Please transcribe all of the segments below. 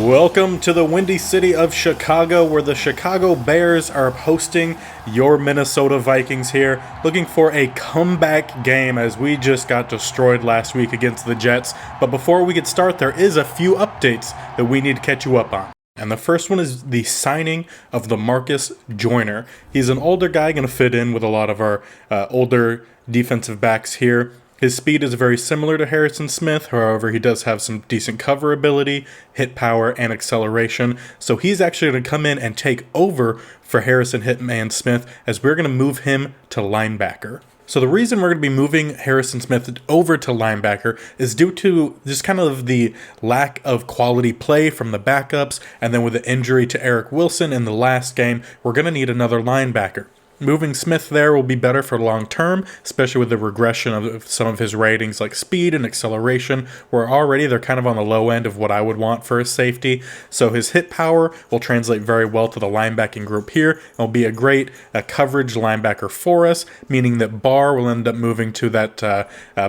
Welcome to the windy city of Chicago, where the Chicago Bears are hosting your Minnesota Vikings here, looking for a comeback game as we just got destroyed last week against the Jets. But before we get started, there is a few updates that we need to catch you up on. And the first one is the signing of the Marcus Joyner. He's an older guy, going to fit in with a lot of our older defensive backs here. His speed is very similar to Harrison Smith, however, he does have some decent cover ability, hit power, and acceleration. So he's actually going to come in and take over for Harrison Hitman Smith as we're going to move him to linebacker. So the reason we're going to be moving Harrison Smith over to linebacker is due to just kind of the lack of quality play from the backups, and then with the injury to Eric Wilson in the last game, we're going to need another linebacker. Moving Smith there will be better for long term, especially with the regression of some of his ratings like speed and acceleration, where already they're kind of on the low end of what I would want for a safety. So his hit power will translate very well to the linebacking group here and will be a great coverage linebacker for us, meaning that Barr will end up moving to that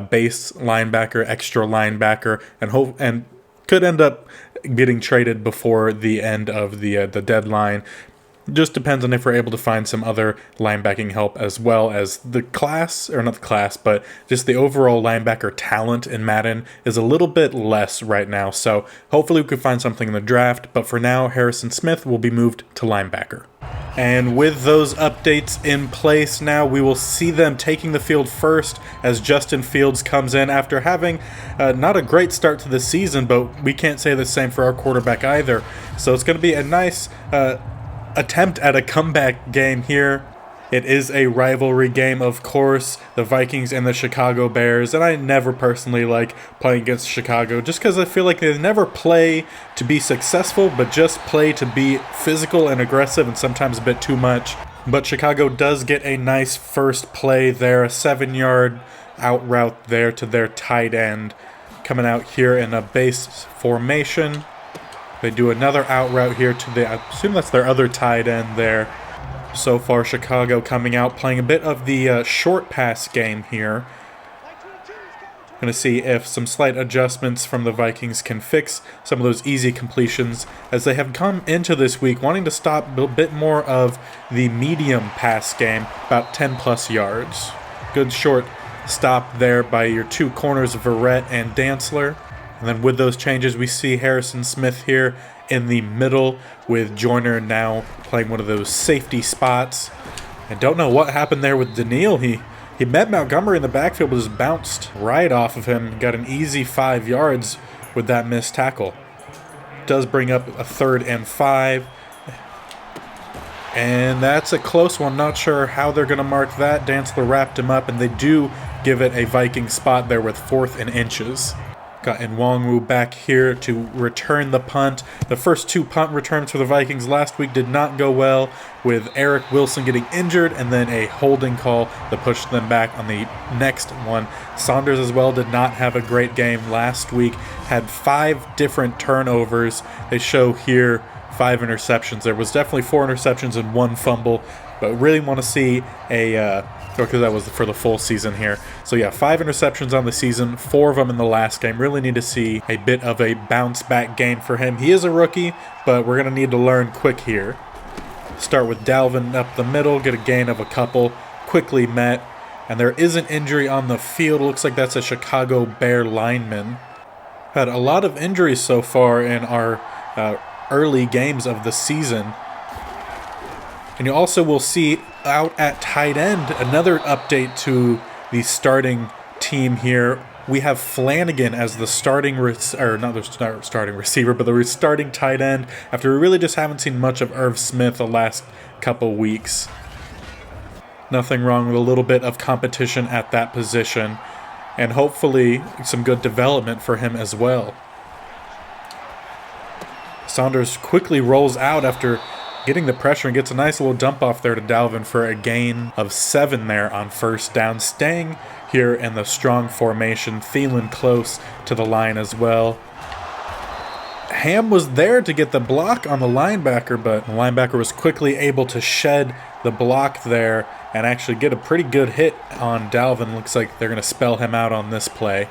base linebacker, extra linebacker, and could end up getting traded before the end of the deadline. Just depends on if we're able to find some other linebacking help, as well as the class, or not the class, but just the overall linebacker talent in Madden is a little bit less right now. So hopefully we could find something in the draft, but for now, Harrison Smith will be moved to linebacker. And with those updates in place now, we will see them taking the field first as Justin Fields comes in after having not a great start to the season, but we can't say the same for our quarterback either. So it's going to be a nice attempt at a comeback game here. It is a rivalry game, of course, the Vikings and the Chicago Bears, and I never personally like playing against Chicago just because I feel like they never play to be successful, but just play to be physical and aggressive and sometimes a bit too much. But Chicago does get a nice first play there, a 7-yard out route there to their tight end, coming out here in a base formation. They do another out route here to I assume that's their other tight end there. So far, Chicago coming out, playing a bit of the short pass game here. Going to see if some slight adjustments from the Vikings can fix some of those easy completions, as they have come into this week wanting to stop a bit more of the medium pass game, about 10-plus yards. Good short stop there by your two corners, Verrett and Dantzler. And then with those changes, we see Harrison Smith here in the middle, with Joyner now playing one of those safety spots. I don't know what happened there with Daniil. He met Montgomery in the backfield, but just bounced right off of him. Got an easy 5 yards with that missed tackle. Does bring up a 3rd and 5. And that's a close one. Not sure how they're going to mark that. Dantzler wrapped him up, and they do give it a Viking spot there with 4th and inches. Got Nwangwu back here to return the punt. The first 2 punt returns for the Vikings last week did not go well, with Eric Wilson getting injured and then a holding call that pushed them back on the next one. Saunders as well did not have a great game last week. Had 5 different turnovers. They show here 5 interceptions. There was definitely 4 interceptions and 1 fumble, but really want to see because that was for the full season here. So yeah, 5 interceptions on the season, 4 of them in the last game. Really need to see a bit of a bounce back game for him. He is a rookie, but we're going to need to learn quick here. Start with Dalvin up the middle, get a gain of a couple, quickly met, and there is an injury on the field. Looks like that's a Chicago Bear lineman. Had a lot of injuries so far in our early games of the season. And you also will see out at tight end another update to the starting team here. We have Flanagan as the starting receiver, but the starting tight end, after we really just haven't seen much of Irv Smith the last couple weeks. Nothing wrong with a little bit of competition at that position, and hopefully some good development for him as well. Saunders quickly rolls out after getting the pressure and gets a nice little dump off there to Dalvin for a gain of 7 there on first down. Staying here in the strong formation, Thielen close to the line as well. Ham was there to get the block on the linebacker, but the linebacker was quickly able to shed the block there and actually get a pretty good hit on Dalvin. Looks like they're going to spell him out on this play.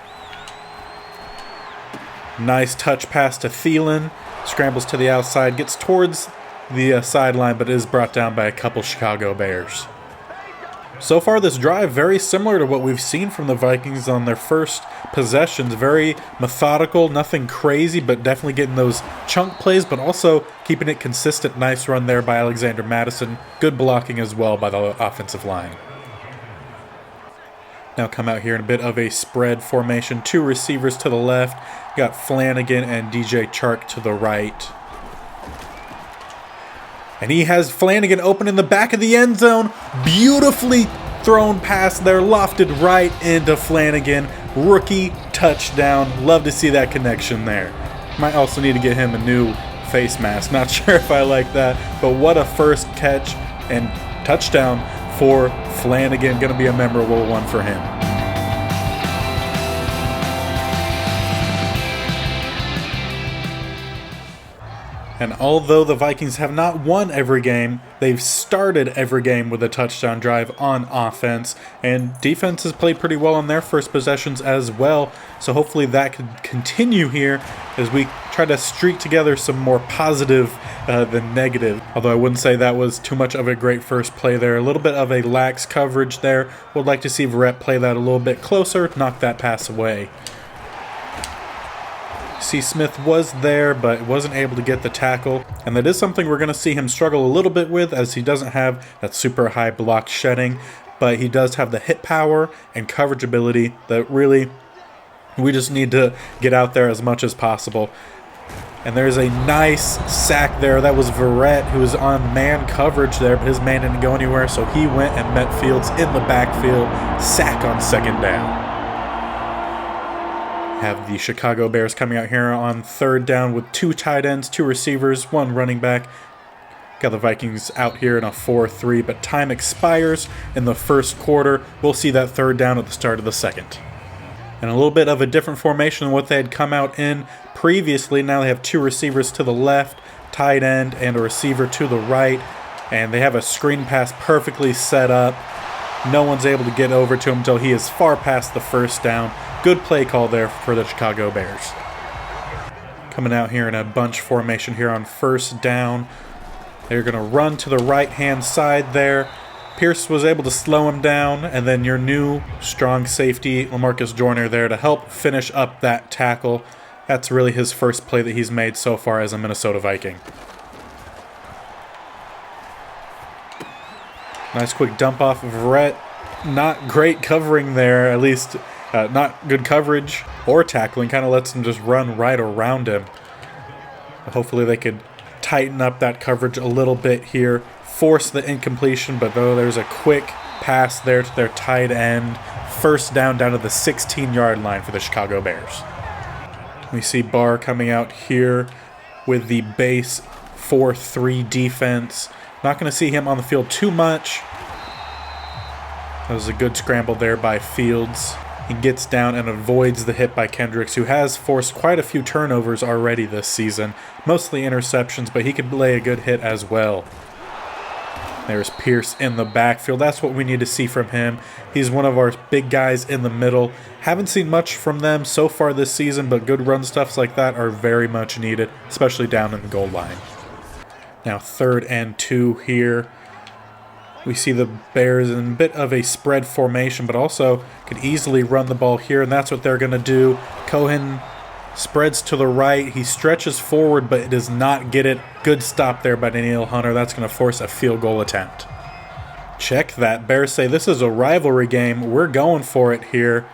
Nice touch pass to Thielen. Scrambles to the outside, gets towards the sideline, but is brought down by a couple Chicago Bears. So far this drive, very similar to what we've seen from the Vikings on their first possessions. Very methodical, nothing crazy, but definitely getting those chunk plays, but also keeping it consistent. Nice run there by Alexander Madison. Good blocking as well by the offensive line. Now come out here in a bit of a spread formation. 2 receivers to the left. Got Flanagan and DJ Chark to the right. And he has Flanagan open in the back of the end zone. Beautifully thrown pass there, lofted right into Flanagan. Rookie touchdown. Love to see that connection there. Might also need to get him a new face mask. Not sure if I like that, but what a first catch and touchdown for Flanagan. Going to be a memorable one for him. And although the Vikings have not won every game, they've started every game with a touchdown drive on offense. And defense has played pretty well on their first possessions as well. So hopefully that could continue here as we try to streak together some more positive than negative. Although I wouldn't say that was too much of a great first play there. A little bit of a lax coverage there. Would like to see Verrett play that a little bit closer, knock that pass away. C. Smith was there, but wasn't able to get the tackle. And that is something we're going to see him struggle a little bit with, as he doesn't have that super high block shedding. But he does have the hit power and coverage ability that really we just need to get out there as much as possible. And there's a nice sack there. That was Verrett, who was on man coverage there, but his man didn't go anywhere, so he went and met Fields in the backfield. Sack on second down. Have the Chicago Bears coming out here on third down with 2 tight ends, 2 receivers, 1 running back. Got the Vikings out here in a 4-3, but time expires in the first quarter. We'll see that third down at the start of the second. And a little bit of a different formation than what they had come out in previously. Now they have 2 receivers to the left, tight end, and a receiver to the right. And they have a screen pass perfectly set up. No one's able to get over to him until he is far past the first down. Good play call there for the Chicago Bears. Coming out here in a bunch formation here on first down. They're going to run to the right-hand side there. Pierce was able to slow him down, and then your new strong safety, LaMarcus Joyner, there to help finish up that tackle. That's really his first play that he's made so far as a Minnesota Viking. Nice quick dump off of Verrett. Not great covering there, at least not good coverage or tackling. Kind of lets him just run right around him. Hopefully they could tighten up that coverage a little bit here. Force the incompletion, but though there's a quick pass there to their tight end. First down to the 16-yard line for the Chicago Bears. We see Barr coming out here with the base 4-3 defense. Not going to see him on the field too much. That was a good scramble there by Fields. He gets down and avoids the hit by Kendricks, who has forced quite a few turnovers already this season. Mostly interceptions, but he could lay a good hit as well. There's Pierce in the backfield. That's what we need to see from him. He's one of our big guys in the middle. Haven't seen much from them so far this season, but good run stuffs like that are very much needed, especially down in the goal line. Now 3rd and 2 here. We see the Bears in a bit of a spread formation, but also could easily run the ball here, and that's what they're going to do. Cohen spreads to the right. He stretches forward, but does not get it. Good stop there by Daniel Hunter. That's going to force a field goal attempt. Check that. Bears say this is a rivalry game. We're going for it here.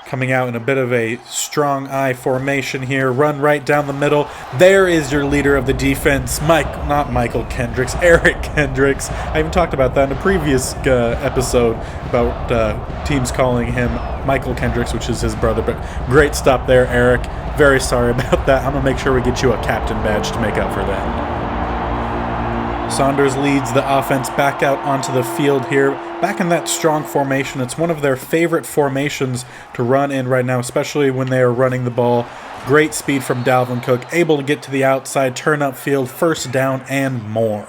Coming out in a bit of a strong eye formation here. Run right down the middle. There is your leader of the defense. Not Michael Kendricks, Eric Kendricks. I even talked about that in a previous episode about teams calling him Michael Kendricks, which is his brother. But great stop there, Eric. Very sorry about that. I'm going to make sure we get you a captain badge to make up for that. Saunders leads the offense back out onto the field here. Back in that strong formation. It's one of their favorite formations to run in right now, especially when they are running the ball. Great speed from Dalvin Cook. Able to get to the outside, turn upfield, first down, and more.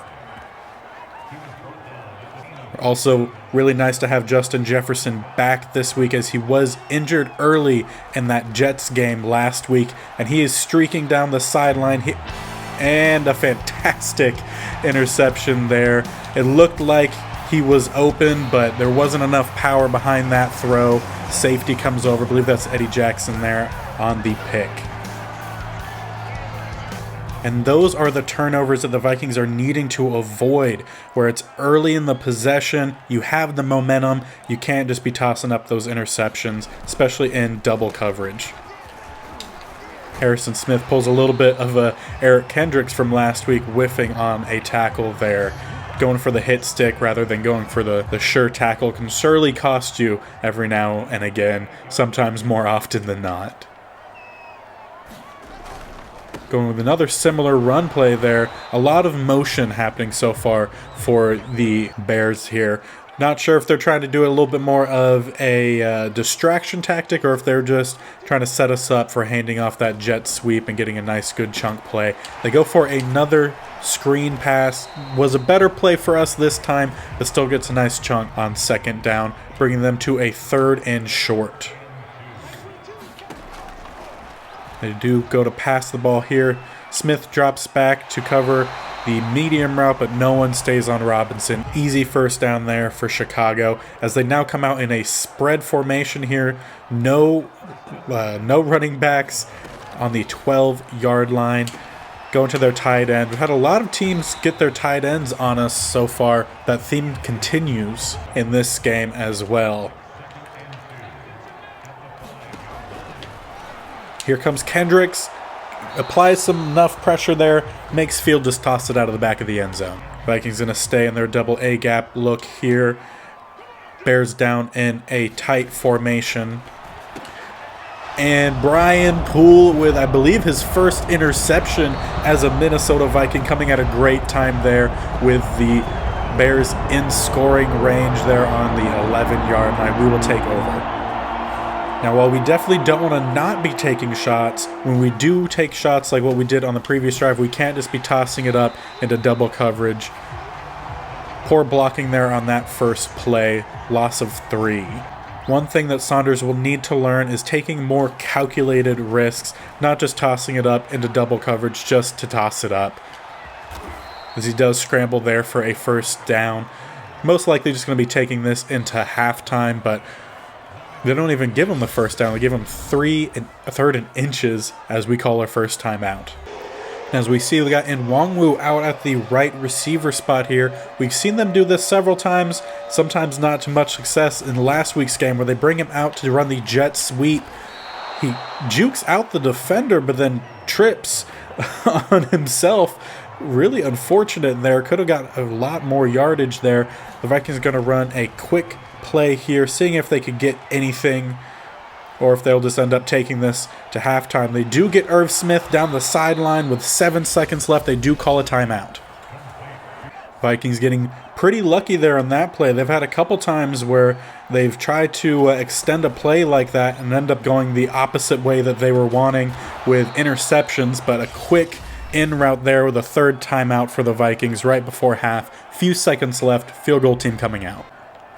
We're also Really nice to have Justin Jefferson back this week, as he was injured early in that Jets game last week, and he is streaking down the sideline. And a fantastic interception there. It looked like he was open, but there wasn't enough power behind that throw. Safety comes over. I believe that's Eddie Jackson there on the pick. And those are the turnovers that the Vikings are needing to avoid, where it's early in the possession, you have the momentum, you can't just be tossing up those interceptions, especially in double coverage. Harrison Smith pulls a little bit of a Eric Kendricks from last week, whiffing on a tackle there. Going for the hit stick rather than going for the sure tackle can surely cost you every now and again, sometimes more often than not. Going with another similar run play there. A lot of motion happening so far for the Bears here. Not sure if they're trying to do a little bit more of a distraction tactic, or if they're just trying to set us up for handing off that jet sweep and getting a nice good chunk play. They go for another screen pass. Was a better play for us this time, but still gets a nice chunk on second down, bringing them to a 3rd and short. They do go to pass the ball here. Smith drops back to cover the medium route, but no one stays on Robinson. Easy first down there for Chicago, as they now come out in a spread formation here. No running backs on the 12-yard line. Going to their tight end. We've had a lot of teams get their tight ends on us so far. That theme continues in this game as well. Here comes Kendricks, applies enough pressure there, makes Field just toss it out of the back of the end zone. Vikings going to stay in their double A gap look here. Bears down in a tight formation. And Brian Poole with, I believe, his first interception as a Minnesota Viking, coming at a great time there with the Bears in scoring range there on the 11-yard line. We will take over. Now, while we definitely don't want to not be taking shots, when we do take shots like what we did on the previous drive, we can't just be tossing it up into double coverage. Poor blocking there on that first play, loss of 3. One thing that Saunders will need to learn is taking more calculated risks, not just tossing it up into double coverage just to toss it up. As he does scramble there for a first down. Most likely just going to be taking this into halftime, but they don't even give him the first down. They give him 3 1/3 and inches, as we call our first time out. As we see, we got Nwangwu out at the right receiver spot here. We've seen them do this several times, sometimes not to much success. In last week's game, where they bring him out to run the jet sweep, he jukes out the defender, but then trips on himself. Really unfortunate there. Could have got a lot more yardage there. The Vikings are going to run a quick play here, seeing if they could get anything, or if they'll just end up taking this to halftime. They do get Irv Smith down the sideline with 7 seconds left. They do call a timeout. Vikings getting pretty lucky there on that play. They've had a couple times where they've tried to extend a play like that and end up going the opposite way that they were wanting with interceptions, but a quick in route there with a 3rd timeout for the Vikings right before half. Few seconds left, field goal team coming out.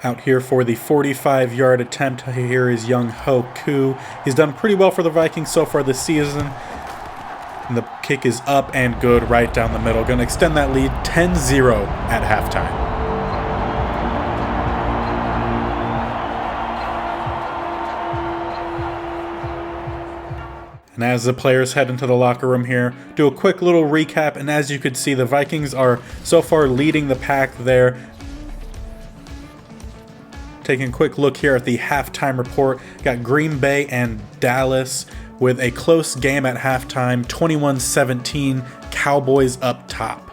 Out here for the 45-yard attempt, here is Young Ho Koo. He's done pretty well for the Vikings so far this season. And the kick is up and good right down the middle. Going to extend that lead 10-0 at halftime. And as the players head into the locker room here, do a quick little recap. And as you could see, the Vikings are so far leading the pack there. Taking a quick look here at the halftime report. Got Green Bay and Dallas with a close game at halftime. 21-17, Cowboys up top.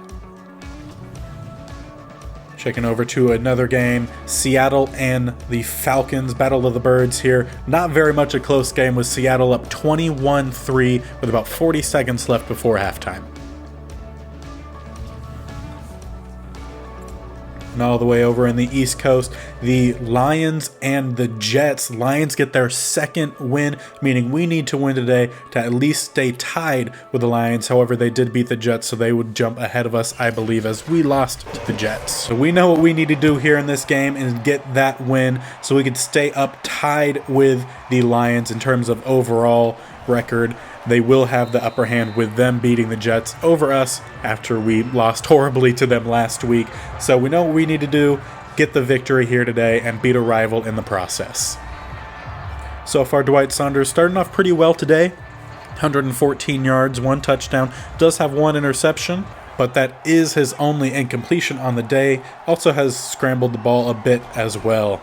Checking over to another game. Seattle and the Falcons, Battle of the Birds here. Not very much a close game, with Seattle up 21-3 with about 40 seconds left before halftime. And all the way over in the East Coast, the Lions and the Jets. Lions get their second win, meaning we need to win today to at least stay tied with the Lions. However, they did beat the Jets, so they would jump ahead of us, I believe, as we lost to the Jets. So we know what we need to do here in this game and get that win so we could stay up tied with the Lions in terms of overall record. They will have the upper hand with them beating the Jets over us after we lost horribly to them last week. So we know what we need to do, get the victory here today and beat a rival in the process. So far, Dwight Saunders starting off pretty well today. 114 yards, 1 touchdown, does have 1 interception, but that is his only incompletion on the day. Also has scrambled the ball a bit as well.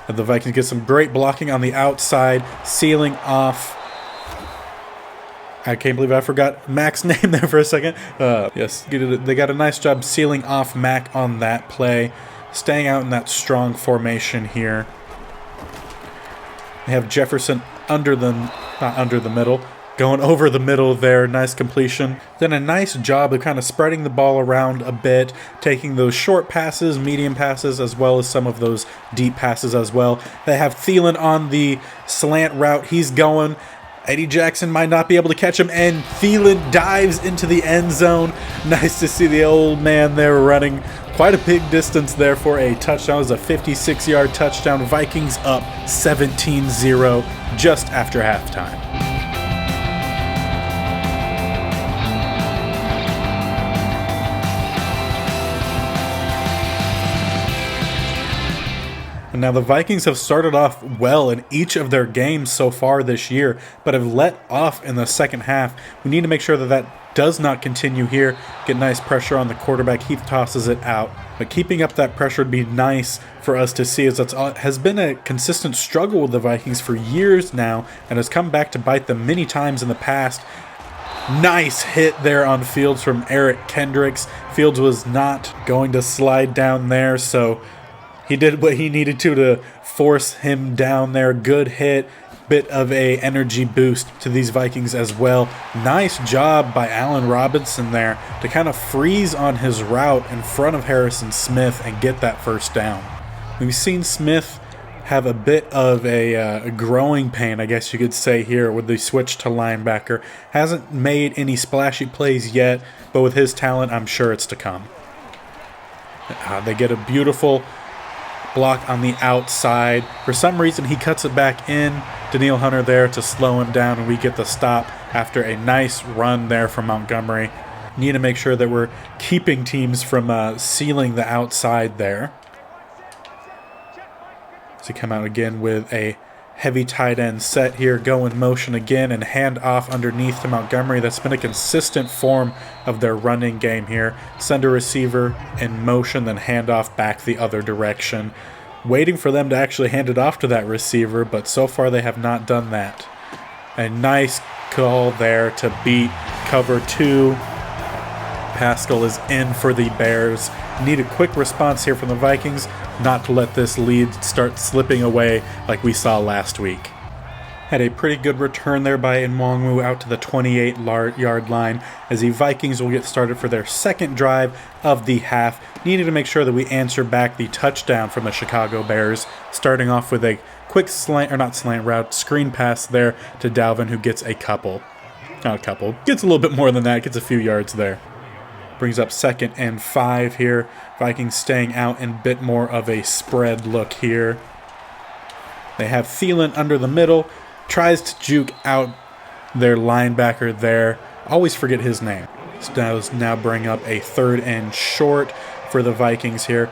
And the Vikings get some great blocking on the outside, sealing off. I can't believe I forgot Mac's name there for a second. Yes, they got a nice job sealing off Mac on that play, staying out in that strong formation here. They have Jefferson not under the middle, going over the middle there. Nice completion. Then a nice job of kind of spreading the ball around a bit, taking those short passes, medium passes, as well as some of those deep passes as well. They have Thielen on the slant route. He's going. Eddie Jackson might not be able to catch him, and Thielen dives into the end zone. Nice to see the old man there running quite a big distance there for a touchdown. It was a 56-yard touchdown. Vikings up 17-0 just after halftime. Now, the Vikings have started off well in each of their games so far this year, but have let off in the second half. We need to make sure that that does not continue here. Get nice pressure on the quarterback. He tosses it out. But keeping up that pressure would be nice for us to see, as that has been a consistent struggle with the Vikings for years now and has come back to bite them many times in the past. Nice hit there on Fields from Eric Kendricks. Fields was not going to slide down there, so he did what he needed to force him down there. Good hit. Bit of a energy boost to these Vikings as well. Nice job by Allen Robinson there to kind of freeze on his route in front of Harrison Smith and get that first down. We've seen Smith have a bit of a growing pain, I guess you could say, here with the switch to linebacker. Hasn't made any splashy plays yet, but with his talent, I'm sure it's to come. They get a beautiful block on the outside. For some reason, he cuts it back in. Danielle Hunter there to slow him down, and we get the stop after a nice run there from Montgomery. Need to make sure that we're keeping teams from sealing the outside there. So come out again with a heavy tight end set here, go in motion again and hand off underneath to Montgomery. That's been a consistent form of their running game here. Send a receiver in motion, then hand off back the other direction. Waiting for them to actually hand it off to that receiver, but so far they have not done that. A nice call there to beat cover 2. Pascal is in for the Bears. Need a quick response here from the Vikings, not to let this lead start slipping away like we saw last week. Had a pretty good return there by Nwangwu out to the 28-yard line as the Vikings will get started for their second drive of the half. Needed to make sure that we answer back the touchdown from the Chicago Bears, starting off with a quick screen pass there to Dalvin, who gets gets a little bit more than that, gets a few yards there. Brings up 2nd and 5 here. Vikings staying out in a bit more of a spread look here. They have Thielen under the middle. Tries to juke out their linebacker there. Always forget his name. Does now bring up a 3rd and short for the Vikings here.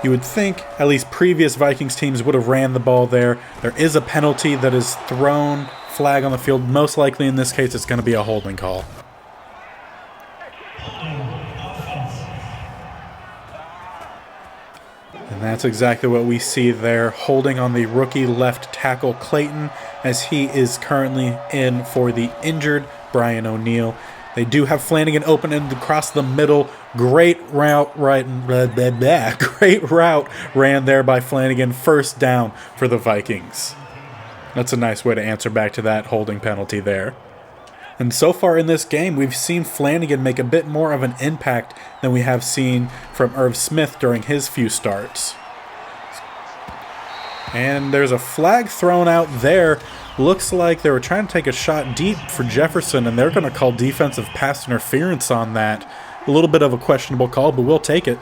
You would think at least previous Vikings teams would have ran the ball there. There is a penalty that is thrown. Flag on the field. Most likely in this case it's going to be a holding call. And that's exactly what we see there, holding on the rookie left tackle Clayton, as he is currently in for the injured Brian O'Neill. They do have Flanagan open and across the middle. Great route ran there by Flanagan. First down for the Vikings. That's a nice way to answer back to that holding penalty there. And so far in this game, we've seen Flanagan make a bit more of an impact than we have seen from Irv Smith during his few starts. And there's a flag thrown out there. Looks like they were trying to take a shot deep for Jefferson, and they're going to call defensive pass interference on that. A little bit of a questionable call, but we'll take it.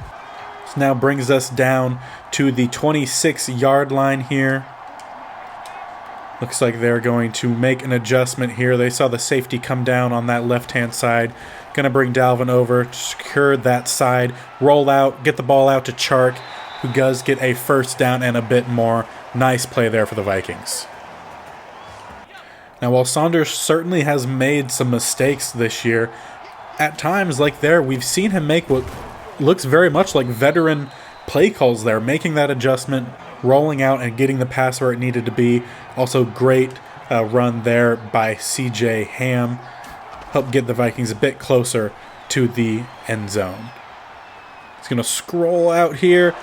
This now brings us down to the 26-yard line here. Looks like they're going to make an adjustment here. They saw the safety come down on that left-hand side. Going to bring Dalvin over to secure that side. Roll out, get the ball out to Chark, who does get a first down and a bit more. Nice play there for the Vikings. Now, while Saunders certainly has made some mistakes this year, at times like there, we've seen him make what looks very much like veteran play calls there, making that adjustment, rolling out and getting the pass where it needed to be. Also great run there by C.J. Ham. Helped get the Vikings a bit closer to the end zone. He's going to scroll out here.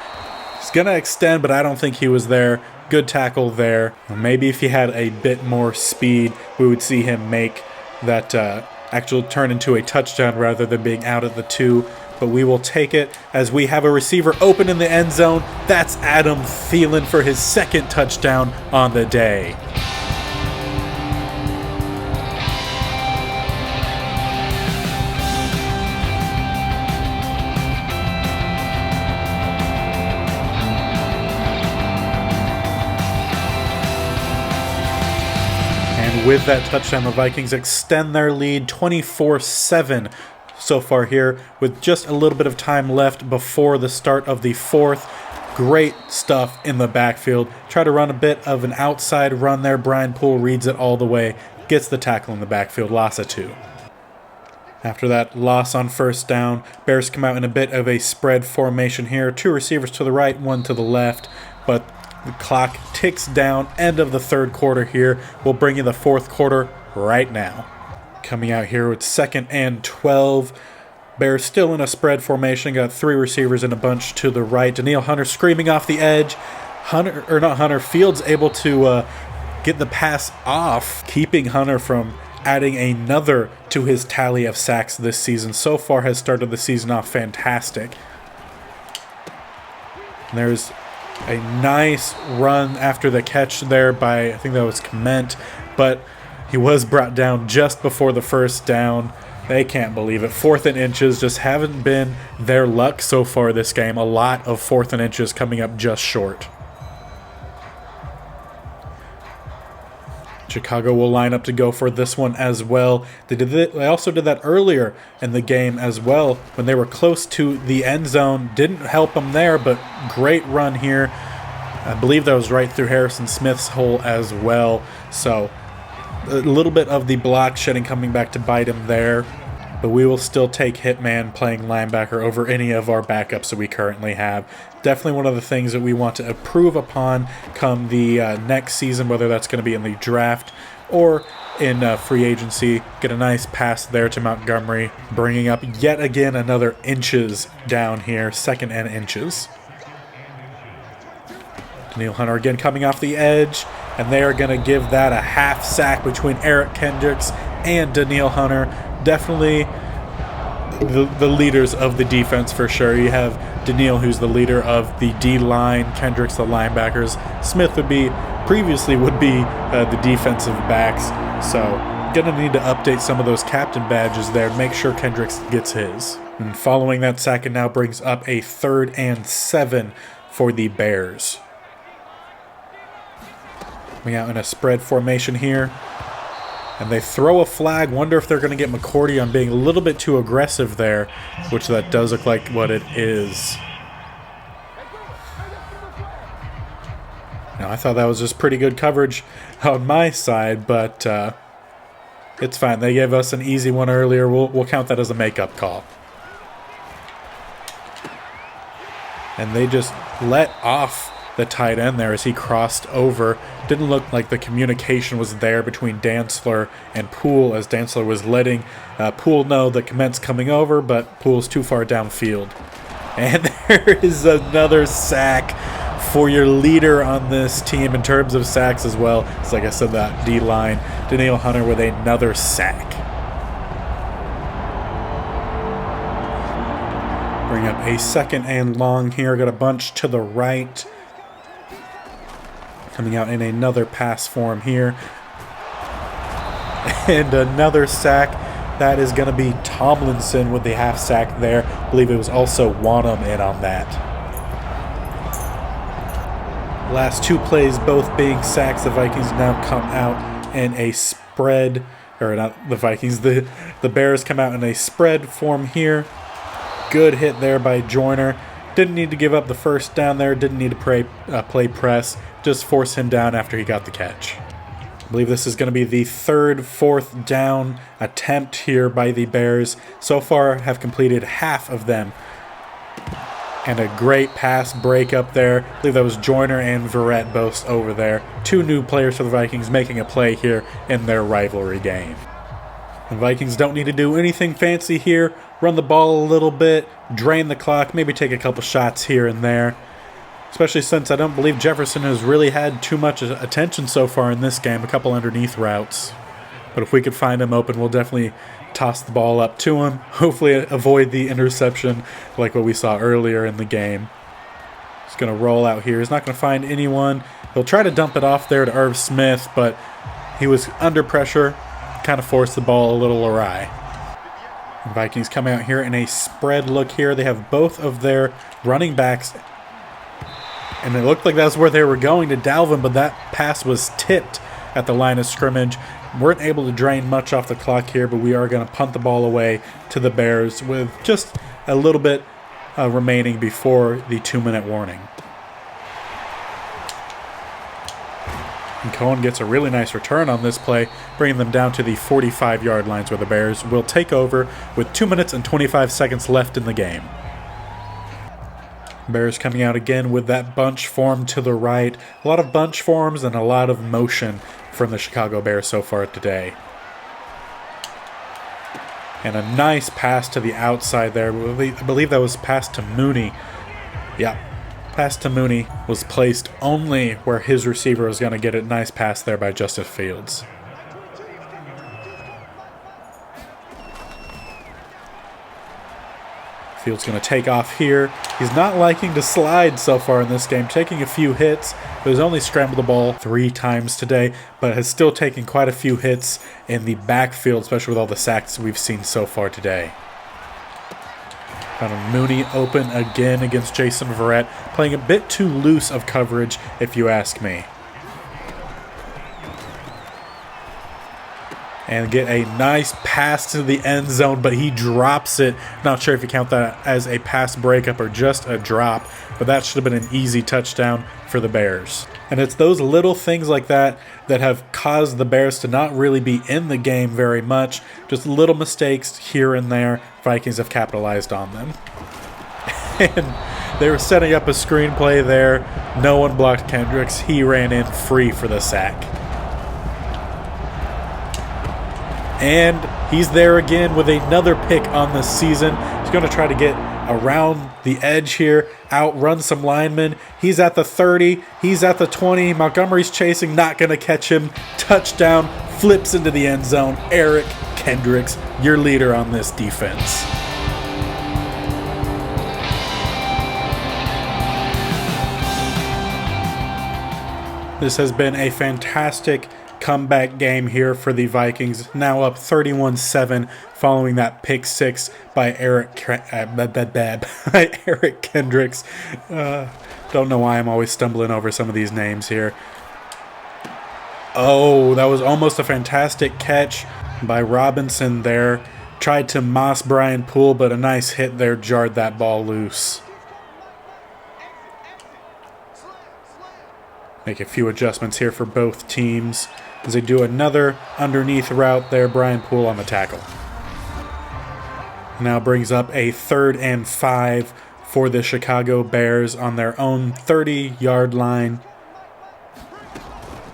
He's going to extend, but I don't think he was there. Good tackle there. Maybe if he had a bit more speed, we would see him make that actual turn into a touchdown rather than being out at the 2. But we will take it as we have a receiver open in the end zone. That's Adam Thielen for his second touchdown on the day. And with that touchdown, the Vikings extend their lead 24-7. So far here, with just a little bit of time left before the start of the fourth. Great stuff in the backfield. Try to run a bit of an outside run there. Brian Poole reads it all the way. Gets the tackle in the backfield. Loss of 2. After that loss on first down, Bears come out in a bit of a spread formation here. 2 receivers to the right, 1 to the left. But the clock ticks down. End of the third quarter here. We'll bring you the fourth quarter right now. Coming out here with 2nd and 12. Bears still in a spread formation. Got 3 receivers in a bunch to the right. Danielle Hunter screaming off the edge. Fields able to get the pass off, keeping Hunter from adding another to his tally of sacks this season. So far has started the season off fantastic. And there's a nice run after the catch there by, I think that was Clement, but he was brought down just before the first down. They can't believe it. 4th and inches just haven't been their luck so far this game. A lot of 4th and inches coming up just short. Chicago will line up to go for this one as well. They also did that earlier in the game as well when they were close to the end zone. Didn't help them there, but great run here. I believe that was right through Harrison Smith's hole as well. So a little bit of the block shedding coming back to bite him there. But we will still take Hitman playing linebacker over any of our backups that we currently have. Definitely one of the things that we want to improve upon come the next season, whether that's going to be in the draft or in free agency. Get a nice pass there to Montgomery, bringing up yet again another inches down here, 2nd and inches. Danielle Hunter again coming off the edge, and they are going to give that a half sack between Eric Kendricks and Danielle Hunter. Definitely the leaders of the defense for sure. You have Danielle, who's the leader of the D-line, Kendricks the linebackers. Smith would be the defensive backs. So gonna need to update some of those captain badges there. Make sure Kendricks gets his. And following that sack, it now brings up a 3rd and 7 for the Bears. Coming out in a spread formation here. And they throw a flag. Wonder if they're going to get McCourty on being a little bit too aggressive there, which that does look like what it is. Now, I thought that was just pretty good coverage on my side, but it's fine. They gave us an easy one earlier. We'll count that as a makeup call. And they just let off the tight end there as he crossed over. Didn't look like the communication was there between Dantzler and Poole, as Dantzler was letting Poole know that Clement's coming over, but Poole's too far downfield. And there is another sack for your leader on this team in terms of sacks as well. It's like I said, that D-line. Danielle Hunter with another sack. Bring up a 2nd and long here. Got a bunch to the right. Coming out in another pass form here. And another sack. That is going to be Tomlinson with the half sack there. I believe it was also Wanham in on that. Last 2 plays both being sacks. The Vikings now come out in a spread. Or not the Vikings. The Bears come out in a spread form here. Good hit there by Joyner. Didn't need to give up the first down there. Didn't need to play press. Just force him down after he got the catch. I believe this is going to be the 3rd, 4th down attempt here by the Bears. So far have completed half of them. And a great pass break up there. I believe that was Joyner and Verrett both over there. 2 new players for the Vikings making a play here in their rivalry game. The Vikings don't need to do anything fancy here. Run the ball a little bit, drain the clock, maybe take a couple shots here and there. Especially since I don't believe Jefferson has really had too much attention so far in this game. A couple underneath routes. But if we could find him open, we'll definitely toss the ball up to him. Hopefully avoid the interception like what we saw earlier in the game. He's going to roll out here. He's not going to find anyone. He'll try to dump it off there to Irv Smith, but he was under pressure. Kind of forced the ball a little awry. The Vikings come out here in a spread look here. They have both of their running backs. And it looked like that's where they were going to Dalvin, but that pass was tipped at the line of scrimmage. Weren't able to drain much off the clock here, but we are going to punt the ball away to the Bears with just a little bit remaining before the 2-minute warning. And Cohen gets a really nice return on this play, bringing them down to the 45-yard lines where the Bears will take over with 2 minutes and 25 seconds left in the game. Bears coming out again with that bunch form to the right. A lot of bunch forms and a lot of motion from the Chicago Bears so far today. And a nice pass to the outside there. I believe that was pass to Mooney. Yeah, pass to Mooney was placed only where his receiver was going to get it. Nice pass there by Justin Fields. Fields going to take off here. He's not liking to slide so far in this game, taking a few hits. But he's only scrambled the ball 3 times today, but has still taken quite a few hits in the backfield, especially with all the sacks we've seen so far today. Found Mooney open again against Jason Verrett, playing a bit too loose of coverage, if you ask me. And get a nice pass to the end zone, but he drops it. Not sure if you count that as a pass breakup or just a drop, but that should have been an easy touchdown for the Bears. And it's those little things like that that have caused the Bears to not really be in the game very much. Just little mistakes here and there. Vikings have capitalized on them. And they were setting up a screenplay there. No one blocked Kendricks. He ran in free for the sack. And he's there again with another pick on the season. He's going to try to get around the edge here, outrun some linemen. He's at the 30. He's at the 20. Montgomery's chasing, not going to catch him. Touchdown, flips into the end zone. Eric Kendricks, your leader on this defense. This has been a fantastic comeback game here for the Vikings, now up 31-7 following that pick 6 by Eric Kendricks. Don't know why I'm always stumbling over some of these names here. Oh, that was almost a fantastic catch by Robinson there. Tried to moss Brian Poole, but a nice hit there jarred that ball loose. Make a few adjustments here for both teams as they do another underneath route there. Brian Poole on the tackle. Now brings up a 3rd and 5 for the Chicago Bears on their own 30-yard line.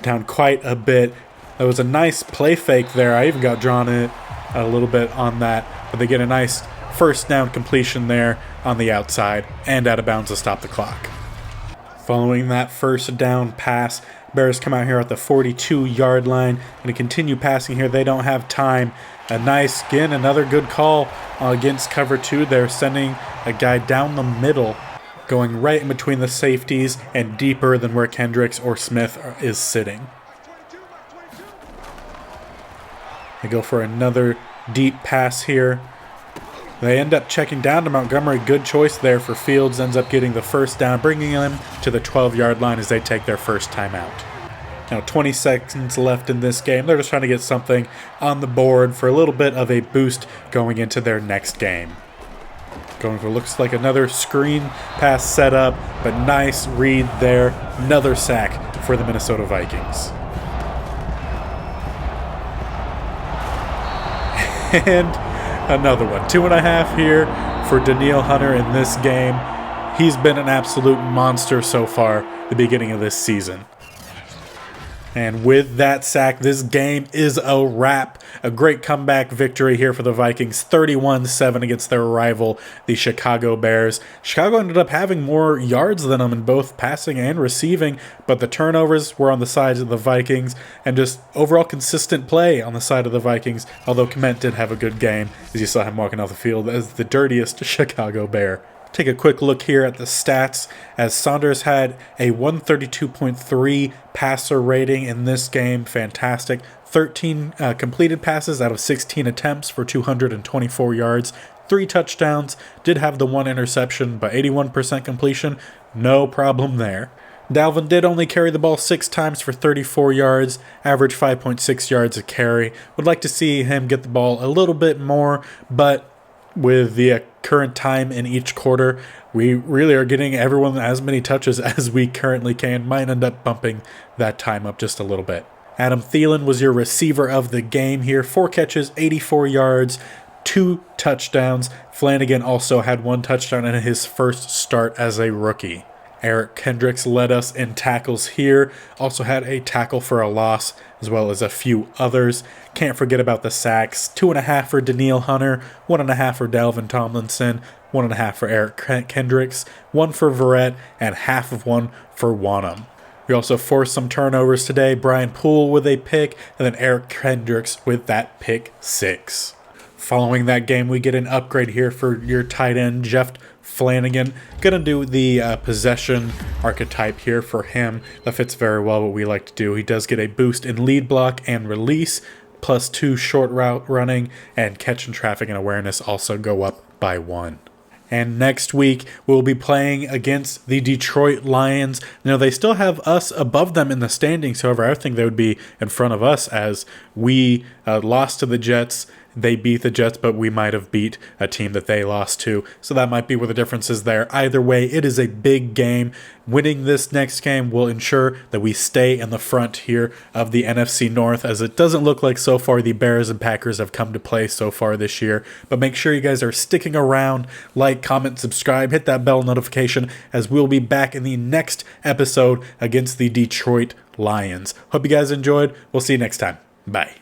Down quite a bit. That was a nice play fake there. I even got drawn in a little bit on that. But they get a nice first down completion there on the outside and out of bounds to stop the clock. Following that first down pass, Bears come out here at the 42-yard line and to continue passing here. They don't have time. A nice, again, another good call against cover 2. They're sending a guy down the middle, going right in between the safeties and deeper than where Kendricks or Smith is sitting. They go for another deep pass here. They end up checking down to Montgomery. Good choice there for Fields. Ends up getting the first down, bringing them to the 12-yard line as they take their first timeout. Now 20 seconds left in this game. They're just trying to get something on the board for a little bit of a boost going into their next game. Going for looks like another screen pass setup, but nice read there. Another sack for the Minnesota Vikings. And another one. 2.5 here for Danielle Hunter in this game. He's been an absolute monster so far the beginning of this season. And with that sack, this game is a wrap. A great comeback victory here for the Vikings, 31-7 against their rival, the Chicago Bears. Chicago ended up having more yards than them in both passing and receiving, but the turnovers were on the sides of the Vikings, and just overall consistent play on the side of the Vikings, although Kmet did have a good game, as you saw him walking off the field as the dirtiest Chicago Bear. Take a quick look here at the stats, as Saunders had a 132.3 passer rating in this game. Fantastic. 13 completed passes out of 16 attempts for 224 yards, 3 touchdowns, did have the 1 interception, but 81% completion, no problem there. Dalvin did only carry the ball 6 times for 34 yards, average 5.6 yards a carry. Would like to see him get the ball a little bit more, but with the current time in each quarter, we really are getting everyone as many touches as we currently can. Might end up bumping that time up just a little bit. Adam Thielen was your receiver of the game here. 4 catches, 84 yards, 2 touchdowns. Flanagan also had 1 touchdown in his first start as a rookie. Eric Kendricks led us in tackles here. Also had a tackle for a loss, as well as a few others. Can't forget about the sacks. 2.5 for Danielle Hunter, 1.5 for Dalvin Tomlinson, 1.5 for Eric Kendricks, 1 for Verrett, and half of 1 for Wanham. We also forced some turnovers today. Brian Poole with a pick, and then Eric Kendricks with that pick 6. Following that game, we get an upgrade here for your tight end, Jeff Flanagan. Gonna do the possession archetype here for him. That fits very well what we like to do. He does get a boost in lead block and release, plus 2 short route running, and catch and traffic and awareness also go up by 1. And next week, we'll be playing against the Detroit Lions. Now, they still have us above them in the standings. However, I think they would be in front of us, as we lost to the Jets. They beat the Jets, but we might have beat a team that they lost to. So that might be where the difference is there. Either way, it is a big game. Winning this next game will ensure that we stay in the front here of the NFC North, as it doesn't look like so far the Bears and Packers have come to play so far this year. But make sure you guys are sticking around. Like, comment, subscribe, hit that bell notification, as we'll be back in the next episode against the Detroit Lions. Hope you guys enjoyed. We'll see you next time. Bye.